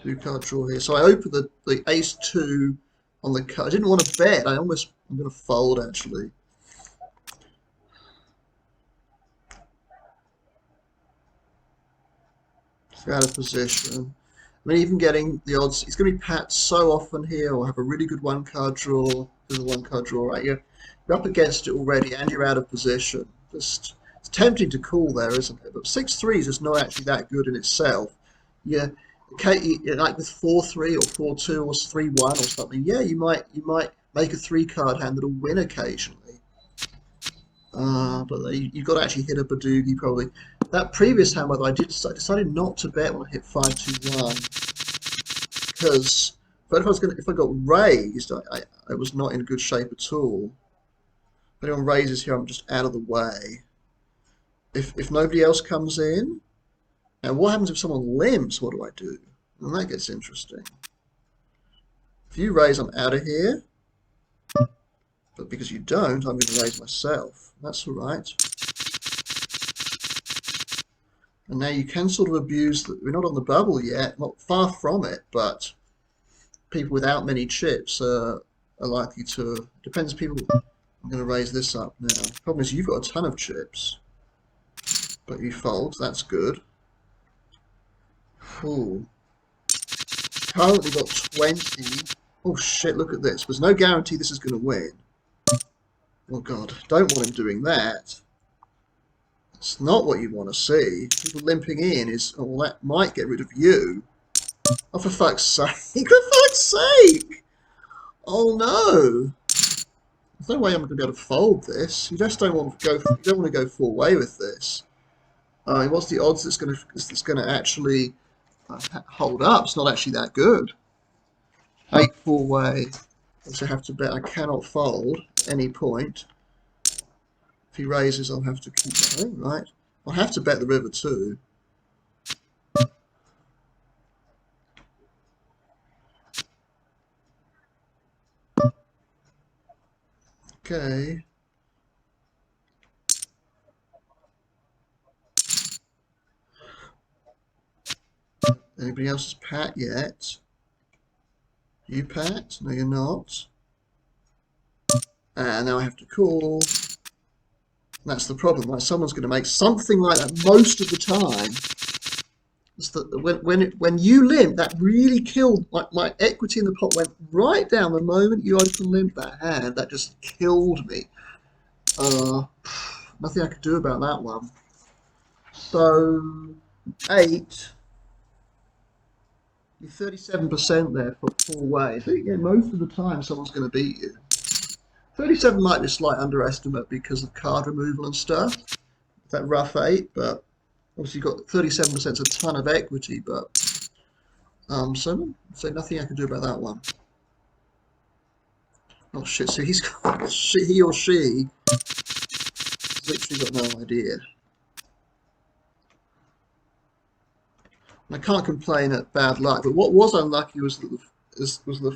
Two card draw here. So I opened the ace two on the card. I didn't want to bet. I'm going to fold actually. So out of position. I mean, even getting the odds, it's going to be pat so often here, or have a really good one card draw. There's a one card draw, right? You're up against it already, and you're out of position. Just it's tempting to call there, isn't it? But 6-3 is not actually that good in itself. Yeah, okay, like with 4-3 or 4-2 or 3-1 or something. Yeah, you might make a 3-card hand that'll win occasionally. But you've got to actually hit a badugi probably. That previous hand, by the way, I decided not to bet when I hit 5-2-1 because if I got raised, I was not in good shape at all. If anyone raises here, I'm just out of the way. If nobody else comes in, now what happens if someone limps? What do I do? And that gets interesting. If you raise, I'm out of here. But because you don't, I'm going to raise myself. That's all right. And now you can sort of abuse that. We're not on the bubble yet, not far from it, but people without many chips are likely to. Depends. People. I'm going to raise this up now. The problem is you've got a ton of chips, but you fold. That's good. Ooh. Currently got 20. Oh shit! Look at this. There's no guarantee this is going to win. Oh god, don't want him doing that. It's not what you want to see. People limping in is, oh, well, that might get rid of you. Oh, for fuck's sake! For fuck's sake! Oh no! There's no way I'm going to be able to fold this. You just don't want to go. You don't want to go full way with this. What's the odds that's going to actually hold up? It's not actually that good. 8 full way. Also have to bet I cannot fold at any point. If he raises, I'll have to keep going, right? I'll have to bet the river too. Okay. Anybody else's pat yet? You pat? No, you're not. And now I have to call. That's the problem, right? Someone's going to make something like that most of the time. It's that when you limp, that really killed my equity in the pot. Went right down the moment you open limp that hand. That just killed me. Nothing I could do about that one. So 8. You're 37% there for full way. So yeah, most of the time someone's going to beat you. 37 might be a slight underestimate because of card removal and stuff. That rough 8, but obviously you've got 37% is a ton of equity, but so nothing I can do about that one. Oh shit, so he's got, he or she has literally got no idea. And I can't complain at bad luck, but what was unlucky was the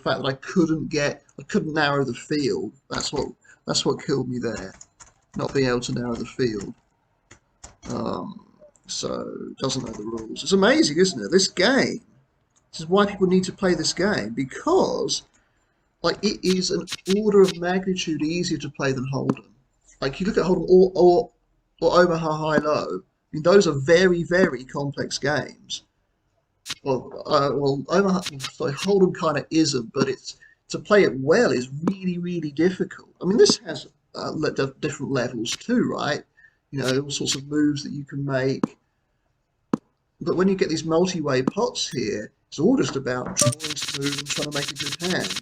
fact that I couldn't narrow the field. That's what killed me there, not being able to narrow the field. So doesn't know the rules. It's amazing, isn't it? This game. This is why people need to play this game, because like it is an order of magnitude easier to play than Hold'em. Like you look at Hold'em or Omaha High Low. I mean, those are very, very complex games. Well, Hold'em kind of isn't, but to play it well is really, really difficult. I mean, this has different levels too, right? You know, all sorts of moves that you can make. But when you get these multi-way pots here, it's all just about drawing smooth and trying to make a good hand.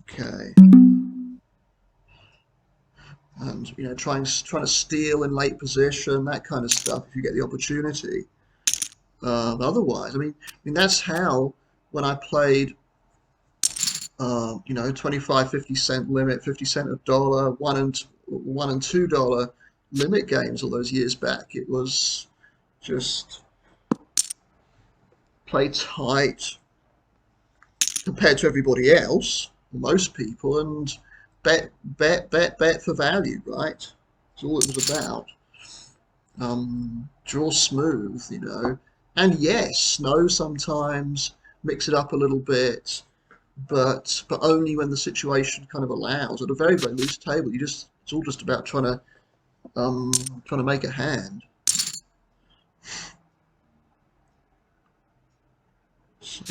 Okay. And you know, trying to steal in late position, that kind of stuff, if you get the opportunity. Otherwise, I mean, that's how when I played, you know, 25, 50 cent limit, 50 cent a dollar, $1 and $2 limit games all those years back. It was just play tight compared to everybody else, most people, and bet for value, right? That's all it was about. Draw smooth, you know. And yes, snow sometimes, mix it up a little bit, but only when the situation kind of allows. At a very, very loose table, it's all just about trying to make a hand. So,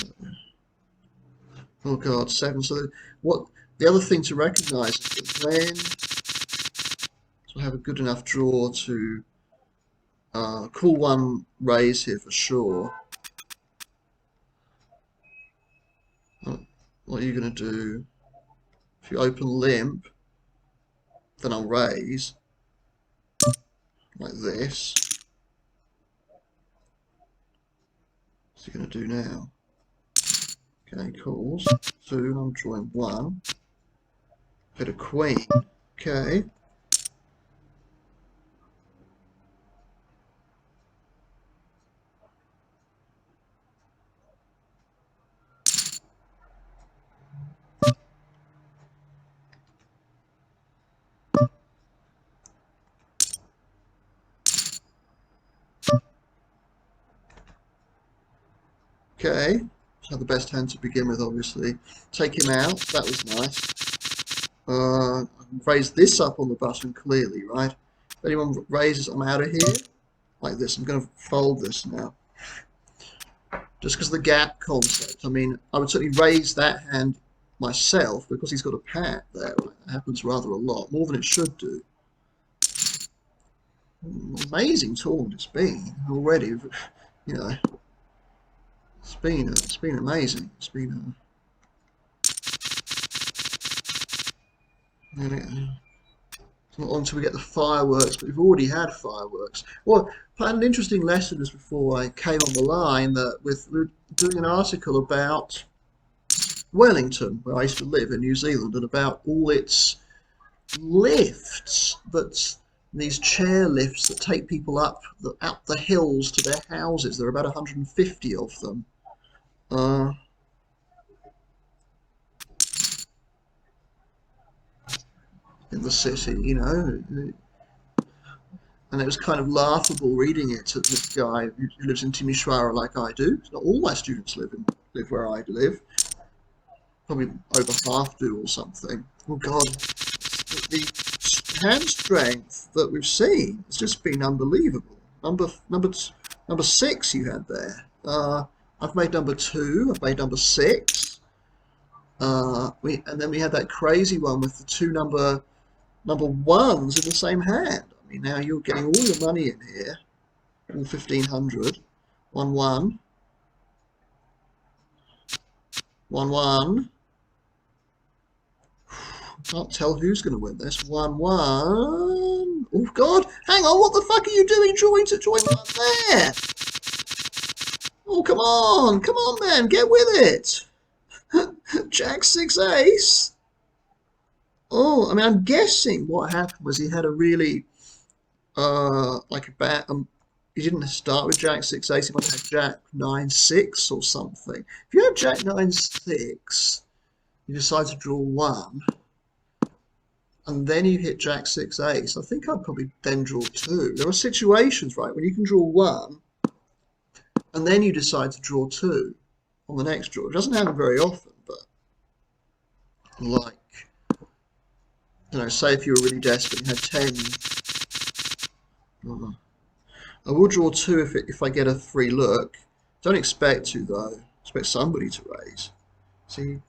oh God, seven. So what the other thing to recognise is that when to have a good enough draw to call one raise here for sure. What are you going to do? If you open limp, then I'll raise like this. What's he going to do now? Okay, calls. Two, and I'm drawing one. Hit a queen. Okay. Okay. So the best hand to begin with, obviously. Take him out. That was nice. Raise this up on the button clearly, right? If anyone raises, I'm out of here. Like this. I'm going to fold this now. Just because of the gap concept. I mean, I would certainly raise that hand myself because he's got a pat there. Right? That happens rather a lot, more than it should do. Amazing tournament it's been already. You know, it's been amazing. It's been. It's not long till we get the fireworks, but we've already had fireworks. Well, I had an interesting lesson just before I came on the line that we were doing an article about Wellington, where I used to live in New Zealand, and about all its lifts, but these chair lifts that take people up the hills to their houses. There are about 150 of them. In the city, you know, and it was kind of laughable reading it to this guy who lives in Timisoara like I do. Not all my students live where I live. Probably over half do or something. Oh God, the hand strength that we've seen has just been unbelievable. Number six you had there. I've made number two. I've made number six. And then we had that crazy one with the two number ones in the same hand. I mean, now you're getting all your money in here, all 1,500. 1 1, 1 1. Can't tell who's going to win this. 1 1. Oh God! Hang on, what the fuck are you doing? Join one there. Oh come on, man, get with it. Jack 6 ace. Oh, I mean, I'm guessing what happened was he had a really like a bad. He didn't start with Jack 6 ace. He might have had Jack 9 6 or something. If you have Jack 9 6, you decide to draw one, and then you hit Jack 6 ace. I think I'd probably then draw two. There are situations, right, when you can draw one, and then you decide to draw two on the next draw. It doesn't happen very often, but like, you know, say if you were really desperate, you had 10. I will draw two if I get a free look. Don't expect to though. Expect somebody to raise. See,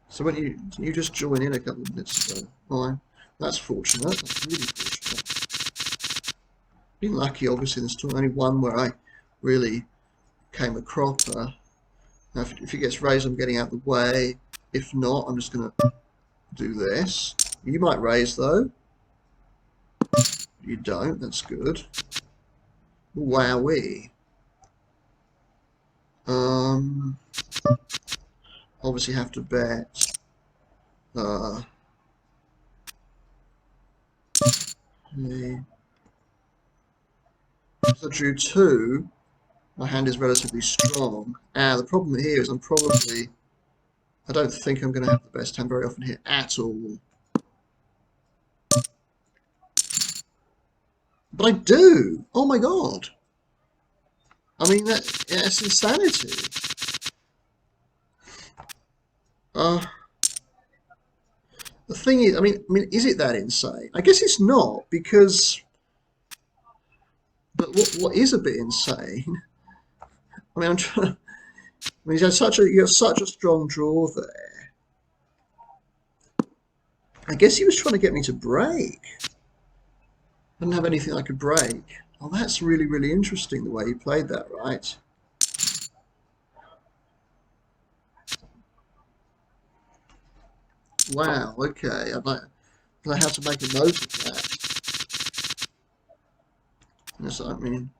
so when you just join in a couple of minutes ago. Oh, that's fortunate. That's really fortunate. Been lucky, obviously. There's still only one where I really came a cropper. Now, if it gets raised, I'm getting out of the way. If not, I'm just going to do this. You might raise though. You don't. That's good. Wowee. Obviously have to bet. So I drew two. My hand is relatively strong. The problem here is I don't think I'm going to have the best hand very often here at all. But I do! Oh my God! I mean, that's insanity. The thing is, I mean, is it that insane? I guess it's not, because. But what is a bit insane? I mean, I'm trying. I mean, you have such a strong draw there. I guess he was trying to get me to break. I didn't have anything I could break. Oh, that's really, really interesting the way he played that, right? Wow, okay. I have to make a note of that. Yes, I mean.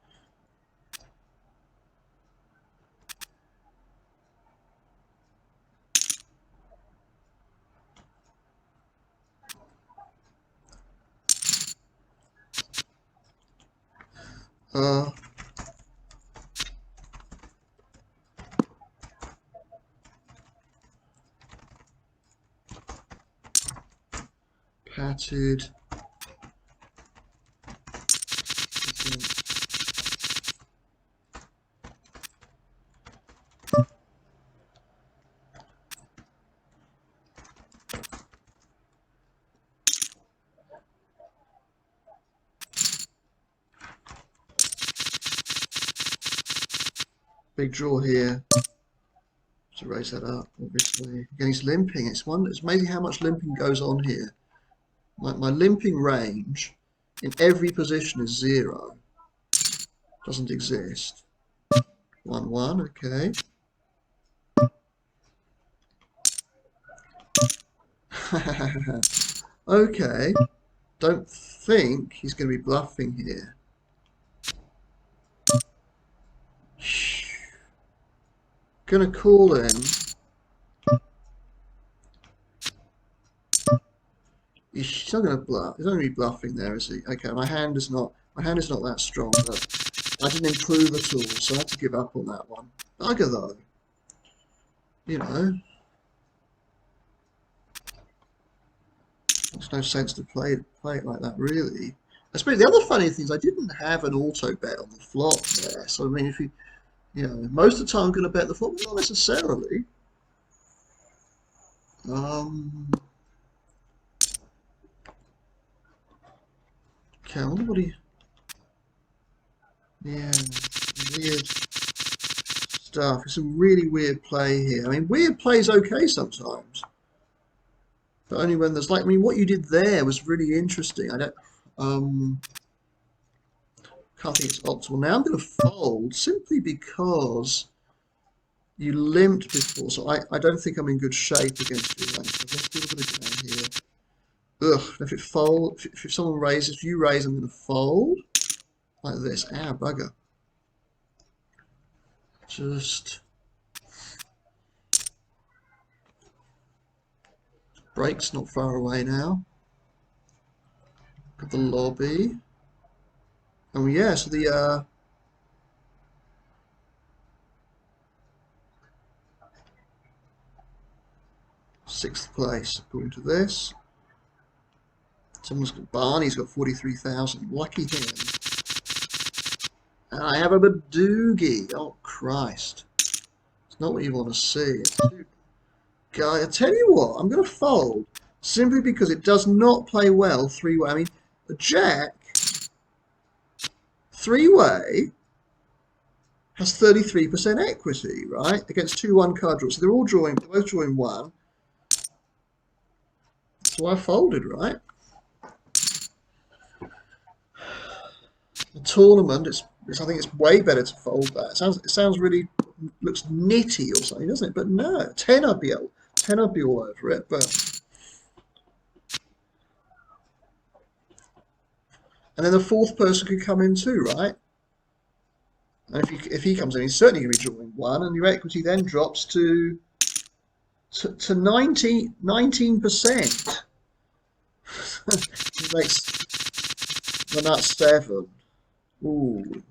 Uh, Patted. Big draw here. To raise that up, obviously. Again, he's limping. It's amazing how much limping goes on here. My limping range in every position is 0. Doesn't exist. 1-1, okay. Okay. Don't think he's going to be bluffing here. Gonna call in. He's not going to bluff. He's not going to be bluffing there, is he? Okay, my hand is not that strong, but I didn't improve at all, so I had to give up on that one. Bugger though. You know. There's no sense to play it like that, really. I suppose the other funny thing is I didn't have an auto bet on the flop there. So I mean, if you know, most of the time I'm going to bet the flop, but not necessarily. Okay, I wonder what he. Yeah, weird stuff. It's a really weird play here. I mean, weird play's okay sometimes, but only when there's like. I mean, what you did there was really interesting. I don't. Can't think it's optimal. Now I'm going to fold simply because you limped before, so I don't think I'm in good shape against you. Right? So let's do a bit of game here. Ugh, if someone raises, if you raise, I'm going to fold. Like this. Ah, bugger. Just. Break's not far away now. Got the lobby. Oh yeah, so the 6th place according to this. Someone's got Barney's got 43,000. Lucky him. And I have a badugi. Oh Christ. It's not what you want to see. Guy, I tell you what, I'm gonna fold. Simply because it does not play well three-way. I mean, the jack three-way has 33% equity, right? Against 2-1 card draws. So they're both drawing 1. So I folded, right? The tournament, I think it's way better to fold that. It sounds really, looks nitty or something, doesn't it? But no, 10 I'd be all over it, but. And then the 4th person could come in too, right? And if he comes in, he's certainly going to be drawing 1, and your equity then drops to 19%. It makes the nut 7. Ooh.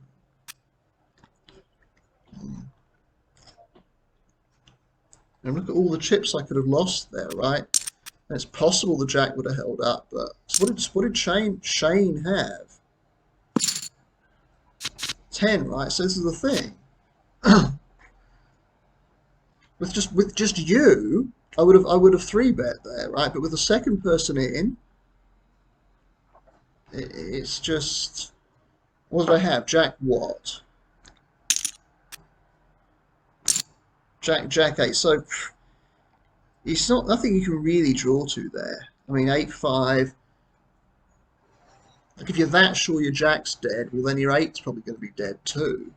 And look at all the chips I could have lost there, right? And it's possible the jack would have held up, but so what did Shane have? 10, right? So this is the thing. with just you, I would have three bet there, right? But with the second person in, it's just what did I have? Jack what? Jack 8. So it's not nothing you can really draw to there. I mean 8-5. Like if you're that sure your Jack's dead, well then your eight's probably going to be dead too.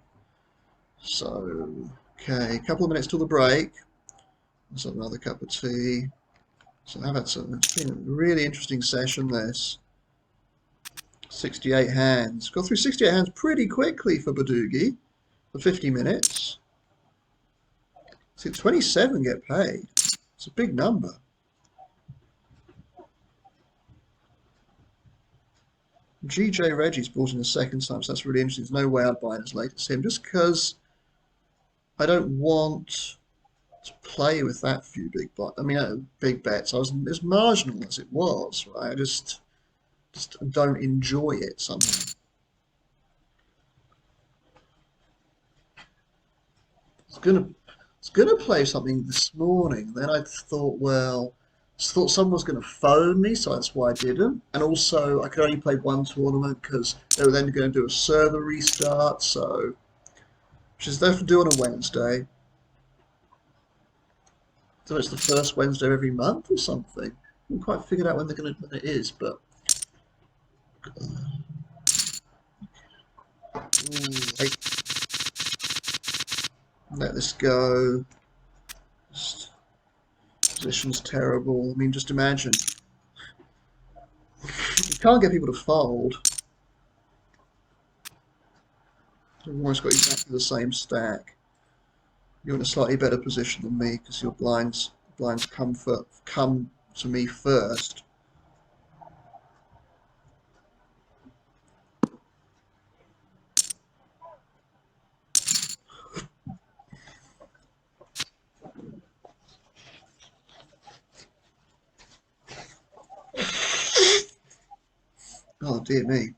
So okay, a couple of minutes till the break. Let's have another cup of tea. So I've had some. It's been a really interesting session. This 68 hands. Got through 68 hands pretty quickly for badugi for 50 minutes. See, 27 get paid. It's a big number. GJ Reggie's brought in the second time, so that's really interesting. There's no way I'd buy in as late as him, just because I don't want to play with that few big bets. I was as marginal as it was, right? I just don't enjoy it somehow. I was gonna play something this morning. Then I thought, well, thought someone was going to phone me, so that's why I didn't. And also, I could only play one tournament because they were then going to do a server restart. So, which is they have to do on a Wednesday. So it's the first Wednesday of every month or something. I haven't quite figured out when when it is, but let this go. Just, position's terrible. I mean, just imagine. You can't get people to fold. You've almost got exactly the same stack. You're in a slightly better position than me because your blinds come to me first. Oh dear me.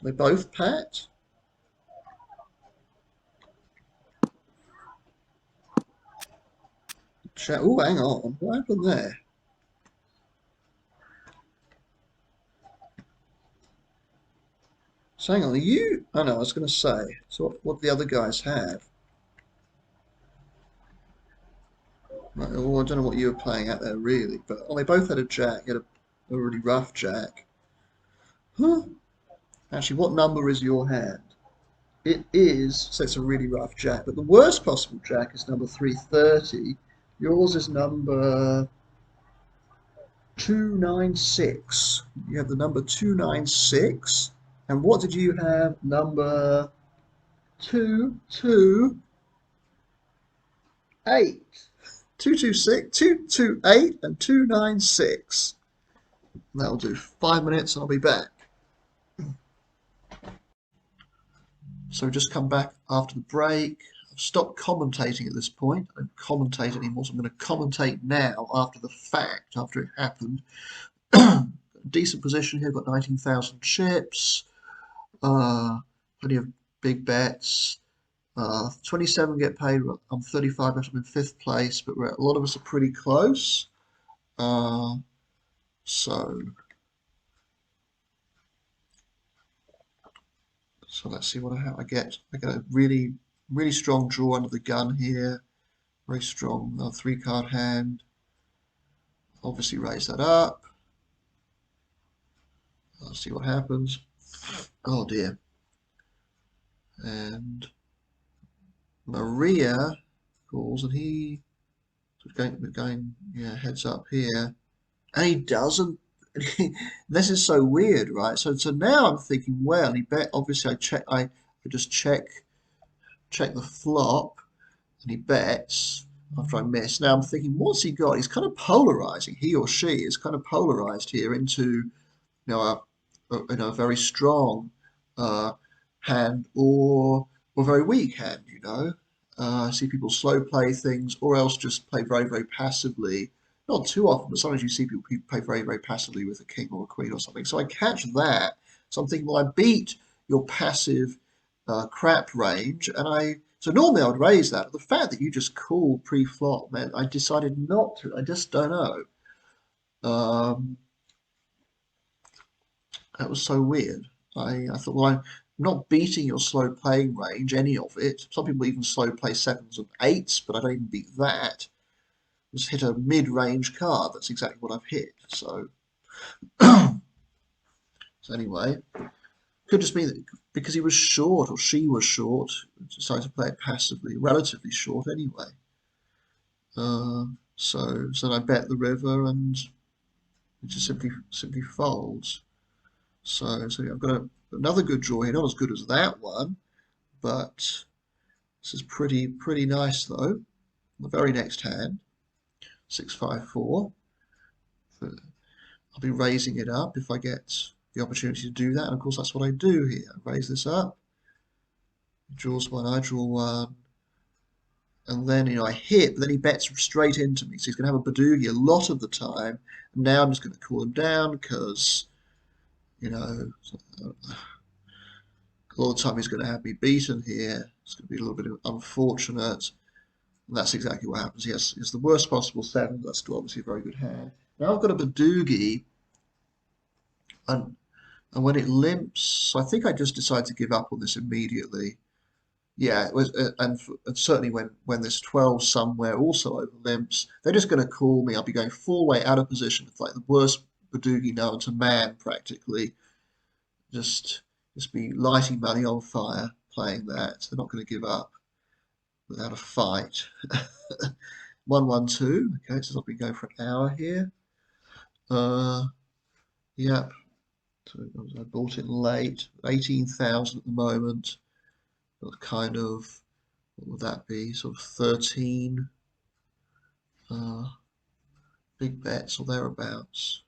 They both pat? Oh, hang on. What happened there? So hang on, are you... Oh no, I was going to say. So what the other guys have? Right, well, I don't know what you were playing at there really, but they both had a jack. You had a really rough jack. Huh? Actually, what number is your hand? It is, so it's a really rough jack, but the worst possible jack is number 330. Yours is number 296. You have the number 296. And what did you have? Number 228. 226, 228 and 296. That'll do 5 minutes and I'll be back. So just come back after the break. I've stopped commentating at this point. I don't commentate anymore, so I'm going to commentate now after the fact, after it happened. Decent position here, got 19,000 chips, plenty of big bets. 27 get paid. I'm 35, I'm in fifth place, but a lot of us are pretty close. So let's see what I get. I get a really, really strong draw under the gun here. Very strong 3-card hand. Obviously raise that up. Let's see what happens. Oh dear. And Maria calls, and he going heads up here, and he doesn't. This is so weird, right? So now I'm thinking, well, he bet. Obviously, I just check the flop, and he bets after I miss. Now I'm thinking, what's he got? He's kind of polarizing. He or she is kind of polarized here into a very strong hand or very weak hand. I see people slow play things or else just play very, very passively not too often, but sometimes you see people play very, very passively with a king or a queen or something. So I catch that. So I'm thinking, well, I beat your passive crap range, and so normally I would raise that. But the fact that you just called pre-flop meant I decided not to. I just don't know. Um, that was so weird. I thought, well, I'm not beating your slow playing range, any of it. Some people even slow play sevens and eights, but I don't even beat that. Just hit a mid-range card. That's exactly what I've hit. So, so anyway, could just be that because he was short or she was short, decided to play it passively, relatively short anyway. So I bet the river and it just simply folds. So I've got another good draw here, not as good as that one, but this is pretty nice though. The very next hand, 6-5-4. I'll be raising it up if I get the opportunity to do that, and of course that's what I do here. I raise this up, he draws one, I draw one, and then I hit, but then he bets straight into me, so he's going to have a badugi a lot of the time. And now I'm just going to cool him down because a lot of the time he's going to have me beaten here. It's going to be a little bit unfortunate. And that's exactly what happens. Yes, it's the worst possible seven. That's still obviously a very good hand. Now I've got a badugi, and when it limps, so I think I just decided to give up on this immediately. Yeah, it was, and certainly when this 12 somewhere also over limps, they're just going to call me. I'll be going full way out of position. It's like the worst badugi known to man, practically. Just be lighting money on fire playing that. They're not going to give up without a fight. 1-1-2. Okay, so I've been going for an hour here. Yep. So I bought it late. 18,000 at the moment. But kind of, what would that be? Sort of 13 big bets or thereabouts.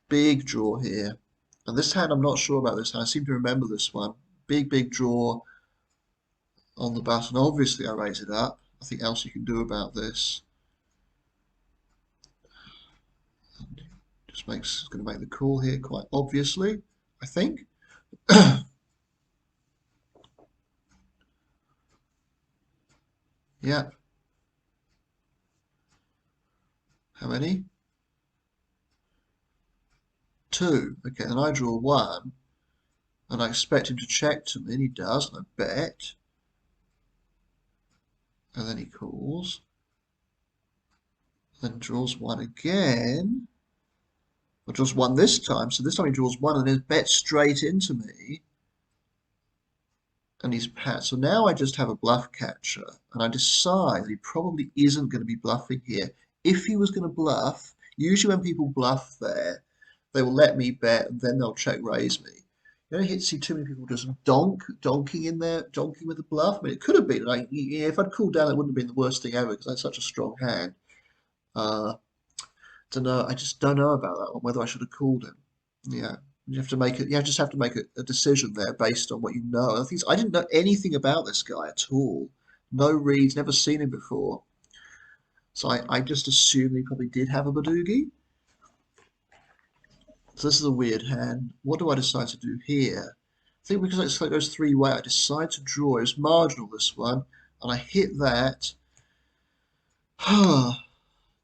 Big draw here. And this hand, I'm not sure about this hand. I seem to remember this one. Big draw on the button. Obviously, I raise it up. Nothing else you can do about this. And just it's going to make the call here quite obviously, I think. Yeah. How many? 2. Okay, then I draw 1. And I expect him to check to me, and he does, and I bet. And then he calls. Then draws 1 again. Or draws 1 this time, so this time he draws 1 and then bets straight into me. And he's pat. So now I just have a bluff catcher, and I decide that he probably isn't going to be bluffing here. If he was going to bluff, usually when people bluff there, they will let me bet, and then they'll check raise me. You don't see too many people just donking in there, donking with the bluff. I mean, it could have been. Like, yeah, if I'd cooled down, it wouldn't have been the worst thing ever because that's such a strong hand. Don't know. I just don't know about that one. Whether I should have called him. Yeah, you have to make it. You just have to make a decision there based on what you know. And I didn't know anything about this guy at all. No reads. Never seen him before. So I just assumed he probably did have a badugi. So this is a weird hand. What do I decide to do here? I think because it goes 3-way, I decide to draw. It's marginal, this one. And I hit that. A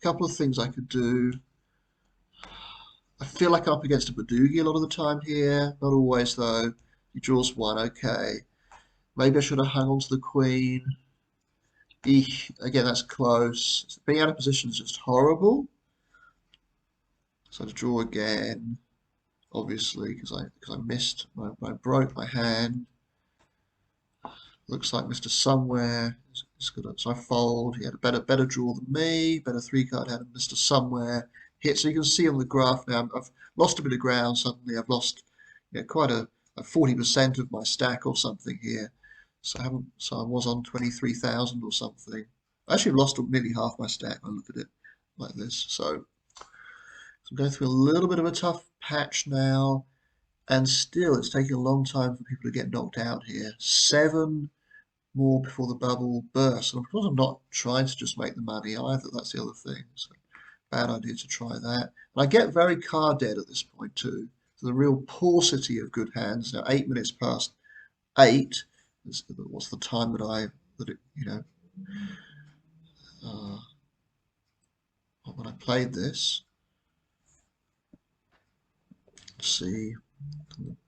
couple of things I could do. I feel like I'm up against a badugi a lot of the time here. Not always, though. He draws 1, okay. Maybe I should have hung on to the queen. Eek. Again, that's close. Being out of position is just horrible. So to draw again, obviously, because I missed, I broke my hand. Looks like Mr. Somewhere is good. So I fold. He had a better draw than me. Better 3-card hand than Mr. Somewhere. Hit. So you can see on the graph now, I've lost a bit of ground suddenly. I've lost quite a 40% of my stack or something here. So I was on 23,000 or something. I actually lost nearly half my stack. I look at it like this. So I'm going through a little bit of a tough patch now, and still it's taking a long time for people to get knocked out here. 7 more before the bubble bursts. And of course, I'm not trying to just make the money either. That's the other thing. So bad idea to try that. And I get very card dead at this point too. So the real paucity of good hands. Now 8 minutes past 8. What's the time uh, when I played this? Let's see.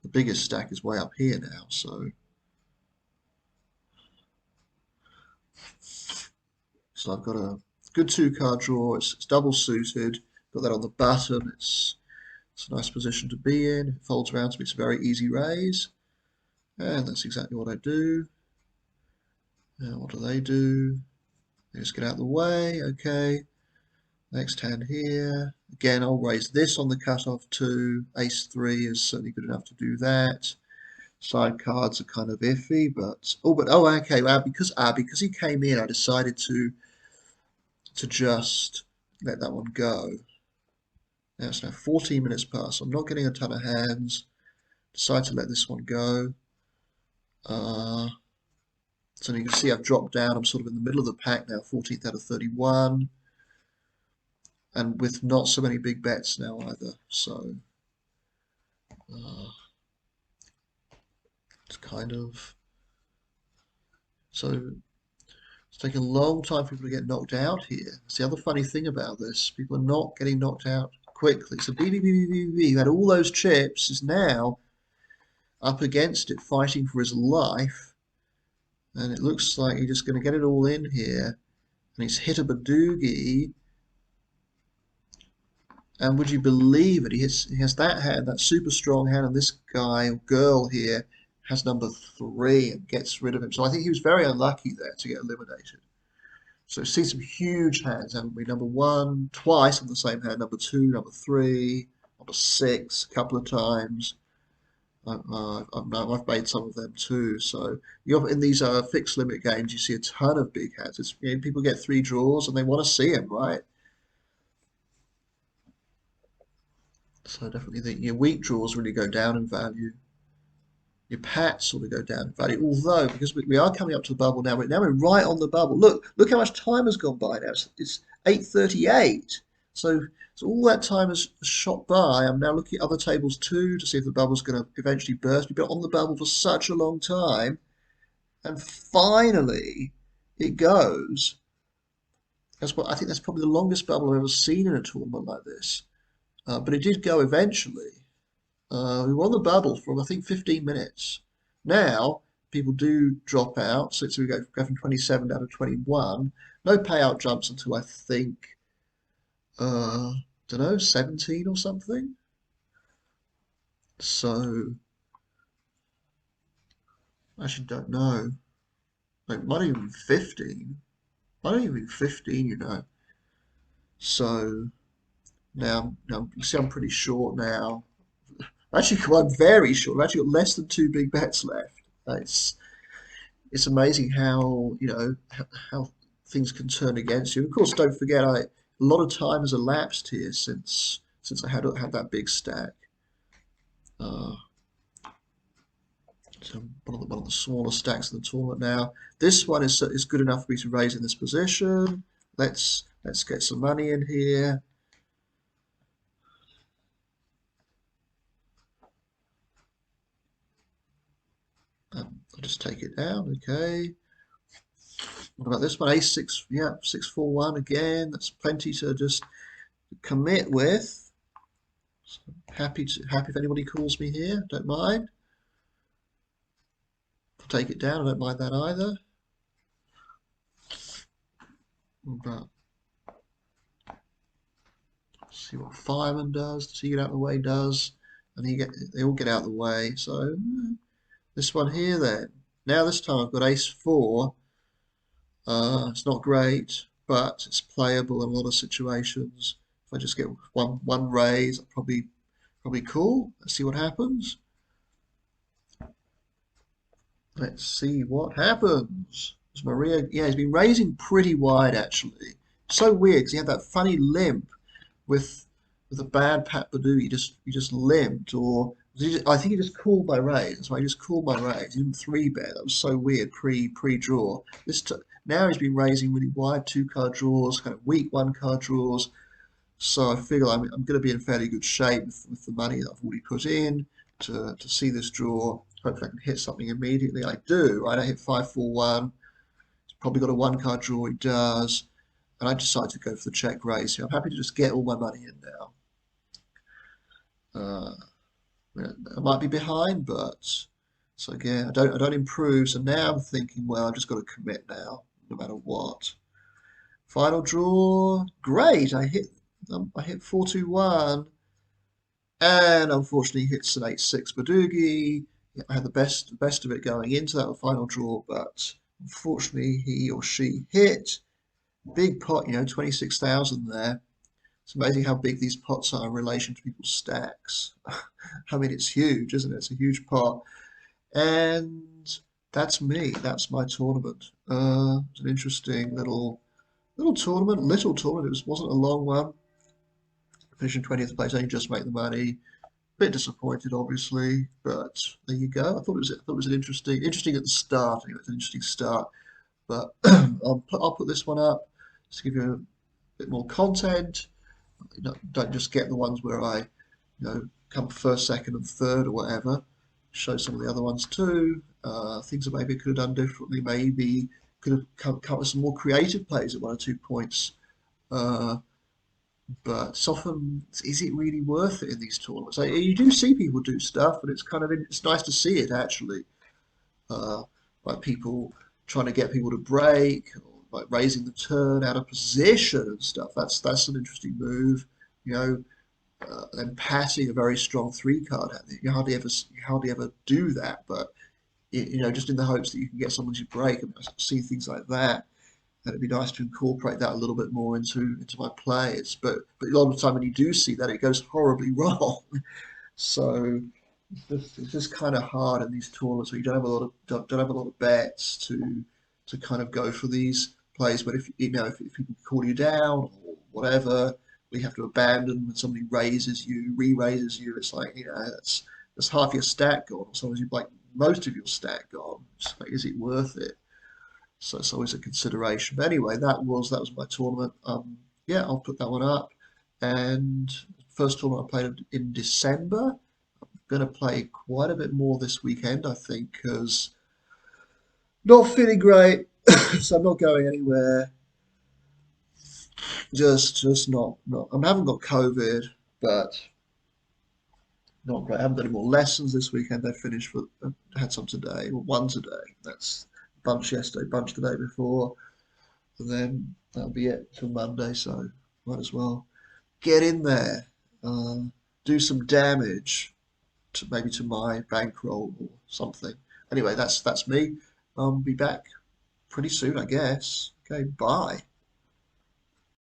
The biggest stack is way up here now. So I've got a good 2 card draw. It's double suited. Got that on the button. It's a nice position to be in. It folds around to me. It's a very easy raise. And that's exactly what I do. Now what do? They just get out of the way. Okay. Next hand here. Again, I'll raise this on the cutoff too. Ace 3 is certainly good enough to do that. Side cards are kind of iffy, but okay. Well, because he came in, I decided to just let that one go. Now it's now 14 minutes past. So I'm not getting a ton of hands. Decide to let this one go. So you can see I've dropped down. I'm sort of in the middle of the pack now, 14th out of 31. And with not so many big bets now either. So it's kind of... So it's taking a long time for people to get knocked out here. That's the other funny thing about this. People are not getting knocked out quickly. So BBBBBB, who had all those chips, is now up against it, fighting for his life. And it looks like he's just going to get it all in here. And he's hit a badugi. And would you believe it? He has that hand, that super strong hand, and this guy or girl here has number 3 and gets rid of him. So I think he was very unlucky there to get eliminated. So see some huge hands, haven't we? Number 1 twice on the same hand, number 2, number 3, number 6 a couple of times. I've made some of them too. So in these fixed limit games, you see a ton of big hands. People get 3 draws and they want to see them, right? So definitely your weak draws really go down in value. Your pats sort of go down in value. Although, because we are coming up to the bubble now, we're right on the bubble. Look how much time has gone by now. It's 8:38. So all that time has shot by. I'm now looking at other tables too to see if the bubble's going to eventually burst. We've been on the bubble for such a long time. And finally, it goes. I think that's probably the longest bubble I've ever seen in a tournament like this. But it did go eventually. We were on the bubble for, I think, 15 minutes. Now, people do drop out, so we go from 27 down to 21. No payout jumps until I think, don't know, 17 or something. So, I actually don't know. Like, might even be 15. Might even be 15, you know. So, now you see I'm pretty short now. Actually, I'm very short. I've actually got less than 2 big bets left. It's amazing how how things can turn against you. Of course, don't forget, a lot of time has elapsed here since I had that big stack. So one of the smaller stacks in the tournament now. This one is good enough for me to raise in this position. Let's get some money in here. I'll just take it down, okay. What about this one? A6, yeah, 641 again. That's plenty to just commit with. So happy if anybody calls me here. Don't mind. I'll take it down. I don't mind that either. But see what Fireman does. To get out of the way does, and they all get out of the way. So this one here then. Now this time I've got Ace 4. It's not great, but it's playable in a lot of situations. If I just get one raise, probably cool. Let's see what happens. Let's see what happens. It's Maria, yeah, he's been raising pretty wide actually. So weird because he had that funny limp with a bad Pat Badu. He just limped, or I think he just called my raise. That's why he just called my raise. He didn't three bet. That was so weird. Pre draw. Now he's been raising really wide two card draws, kind of weak one card draws. So I figure I'm going to be in fairly good shape with the money that I've already put in to see this draw. Hopefully I can hit something immediately. I do, right? I hit 541. He's probably got a one card draw. He does. And I decide to go for the check raise here. I'm happy to just get all my money in now. Uh, I might be behind, but so again, I don't improve. So now I'm thinking, well, I've just got to commit now, no matter what. Final draw, great! I hit 421, and unfortunately hits an 8-6 badugi. I had the best of it going into that final draw, but unfortunately he or she hit big pot. 26,000 there. It's amazing how big these pots are in relation to people's stacks. I mean, it's huge, isn't it? It's a huge pot. And that's me. That's my tournament. It's an interesting little tournament. Little tournament. Wasn't a long one. Finishing 20th place. Only just make the money. Bit disappointed, obviously, but there you go. I thought it was an interesting at the start. Anyway, it's an interesting start. But I'll put this one up just to give you a bit more content. Don't just get the ones where I, come first, second, and third or whatever. Show some of the other ones too. Things that maybe could have done differently. Maybe could have come up with some more creative plays at 1 or 2 points. Uh, but it's often, is it really worth it in these tournaments? You do see people do stuff, but it's nice to see it actually. Uh, like people trying to get people to break, or like raising the turn out of position and stuff. That's an interesting move. You know, and passing a very strong three card. You hardly ever do that, but just in the hopes that you can get someone to break. And I see things like that, and it'd be nice to incorporate that a little bit more into my plays. But a lot of the time when you do see that, it goes horribly wrong. So it's just kind of hard in these tournaments where you don't have a lot of bets to kind of go for these plays. But if people call you down or whatever, we have to abandon when somebody raises you, re-raises you. It's like that's half your stack gone, or sometimes you've like most of your stack gone. It's like, is it worth it? So it's always a consideration. But anyway, that was my tournament. Yeah, I'll put that one up. And first tournament I played in December. Going to play quite a bit more this weekend, I think, because not feeling great, so I'm not going anywhere. Just not. I haven't got COVID, but not great. I haven't done any more lessons this weekend. I finished with had some today, or one today. That's bunch yesterday, bunch the day before, and then that'll be it till Monday. So might as well get in there, do some damage maybe to my bankroll or something. Anyway, that's me. Be back pretty soon, I guess. Okay, bye.